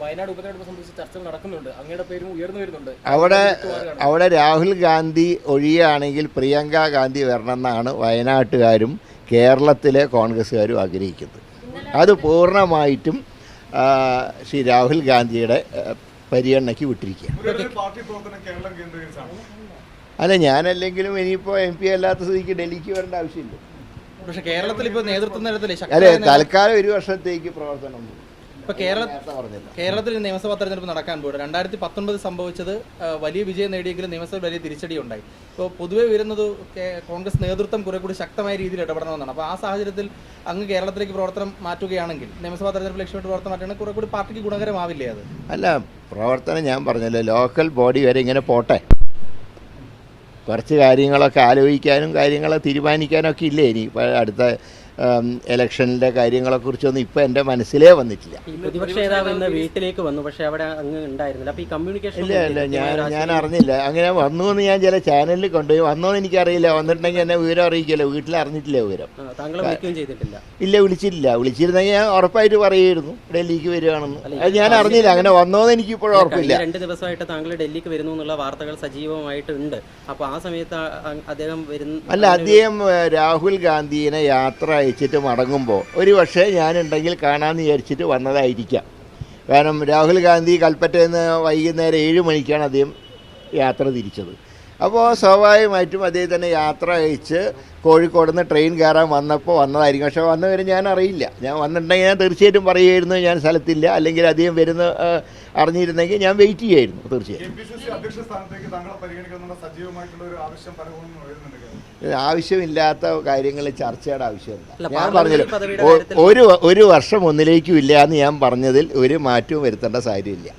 വയനാട് ഉപതെരഞ്ഞെടുപ്പ് സംബന്ധിച്ച് ചർച്ചകൾ നടക്കുന്നുണ്ട്, അങ്ങയുടെ പേരും ഉയർന്നു വരുന്നുണ്ട്. അവിടെ രാഹുൽ ഗാന്ധി ഒഴിയുകയാണെങ്കിൽ പ്രിയങ്ക ഗാന്ധി വരണമെന്നാണ് വയനാട്ടുകാരും കേരളത്തിലെ കോൺഗ്രസ്സുകാരും ആഗ്രഹിക്കുന്നത്. അത് പൂർണ്ണമായിട്ടും ശ്രീ രാഹുൽ ഗാന്ധിയുടെ പരിഗണനയ്ക്ക് വിട്ടിരിക്കുക. അല്ല, ഞാനല്ലെങ്കിലും ഇനിയിപ്പോൾ MP അല്ലാത്ത സ്ഥിതിക്ക് ഡൽഹിക്ക് വരേണ്ട ആവശ്യമില്ല. പക്ഷേ കേരളത്തിൽ ഇപ്പോൾ നേതൃത്വം അല്ലെ, തൽക്കാലം ഒരു വർഷത്തേക്ക് പ്രവർത്തനം. ഇപ്പോൾ കേരളത്തിൽ നിയമസഭാ തെരഞ്ഞെടുപ്പ് നടക്കാൻ പോയിട്ട് 2019 സംഭവിച്ചത് വലിയ വിജയം നേടിയെങ്കിലും നിയമസഭയിൽ വലിയ തിരിച്ചടി ഉണ്ടായി. ഇപ്പോൾ പൊതുവെ വരുന്നത് കോൺഗ്രസ് നേതൃത്വം കുറെ കൂടി ശക്തമായ രീതിയിൽ ഇടപെടണമെന്നാണ്. അപ്പോൾ ആ സാഹചര്യത്തിൽ അങ്ങ് കേരളത്തിലേക്ക് പ്രവർത്തനം മാറ്റുകയാണെങ്കിൽ, നിയമസഭാ തെരഞ്ഞെടുപ്പ് ലക്ഷ്യമിട്ട് പ്രവർത്തനം മാറ്റുകയാണെങ്കിൽ കുറെ കൂടി പാർട്ടിക്ക് ഗുണകരമാവില്ലേ അത്? അല്ല, പ്രവർത്തനം ഞാൻ പറഞ്ഞല്ലോ, ലോക്കൽ ബോഡി വരെ ഇങ്ങനെ പോട്ടെ, കുറച്ച് കാര്യങ്ങളൊക്കെ ആലോചിക്കാനും കാര്യങ്ങളെ തീരുമാനിക്കാനൊക്കെ ഇല്ലേ ഇനി. ഇപ്പോൾ അടുത്ത ഇലക്ഷനിലെ കാര്യങ്ങളെക്കുറിച്ചൊന്നും ഇപ്പോൾ എൻ്റെ മനസ്സിലേ വന്നിട്ടില്ല. പ്രതിപക്ഷ നേതാവ് ഇന്ന് വീട്ടിലേക്ക് വന്നു, പക്ഷേ അവിടെ അങ്ങ് ഉണ്ടായിരുന്നില്ല. അപ്പോൾ ഈ കമ്മ്യൂണിക്കേഷൻ ഇല്ല, ഞാൻ അറിഞ്ഞില്ല. അങ്ങനെ വന്നു എന്ന് ഞാൻ ചില ചാനലിൽ കൊണ്ടുപോയി. വന്നോന്ന് എനിക്കറിയില്ല. വന്നിട്ടുണ്ടെങ്കിൽ എന്നെ വിവരം അറിയിക്കില്ല. വീട്ടിൽ അറിഞ്ഞിട്ടില്ല വിവരം. താങ്കളെ വിളിക്കുകയും ചെയ്തിട്ടില്ല? ഇല്ല, വിളിച്ചിരുന്നെങ്കിൽ ഞാൻ ഉറപ്പായിട്ട് പറയുമായിരുന്നു ഡൽഹിക്ക് വരികയാണെന്ന്. അത് ഞാൻ അറിഞ്ഞില്ല. അങ്ങനെ വന്നോന്ന് എനിക്ക് ഇപ്പോഴും ഉറപ്പില്ല. 2 ദിവസമായിട്ട് താങ്കൾ ഡൽഹിക്ക് വരുന്നു എന്നുള്ള വാർത്തകൾ സജീവമായിട്ടുണ്ട്. അപ്പോൾ ആ സമയത്ത് അദ്ദേഹം അല്ല, അദ്ദേഹം രാഹുൽ ഗാന്ധിയെ യാത്ര അയച്ചിട്ട് മടങ്ങുമ്പോൾ ഒരു പക്ഷേ ഞാനുണ്ടെങ്കിൽ കാണാമെന്ന് വിചാരിച്ചിട്ട് വന്നതായിരിക്കാം. കാരണം രാഹുൽ ഗാന്ധി കൽപ്പറ്റയിൽ നിന്ന് വൈകുന്നേരം 7 മണിക്കാണ് അദ്ദേഹം യാത്ര തിരിച്ചത്. അപ്പോൾ സ്വാഭാവികമായിട്ടും അദ്ദേഹം തന്നെ യാത്ര അയച്ച് കോഴിക്കോട് നിന്ന് ട്രെയിൻ കയറാൻ വന്നതായിരിക്കും. പക്ഷേ വന്നവരെ ഞാൻ അറിയില്ല. ഞാൻ വന്നിട്ടുണ്ടെങ്കിൽ ഞാൻ തീർച്ചയായിട്ടും പറയുമായിരുന്നു ഞാൻ സ്ഥലത്തില്ല, അല്ലെങ്കിൽ അദ്ദേഹം വരുന്ന അറിഞ്ഞിരുന്നെങ്കിൽ ഞാൻ വെയിറ്റ് ചെയ്യായിരുന്നു തീർച്ചയായും. ആവശ്യമില്ലാത്ത കാര്യങ്ങൾ ചർച്ചയുടെ ആവശ്യമില്ല. ഞാൻ പറഞ്ഞില്ല, ഒരു വർഷം ഒന്നിലേക്കും ഇല്ല എന്ന് ഞാൻ പറഞ്ഞതിൽ ഒരു മാറ്റവും വരുത്തേണ്ട കാര്യമില്ല.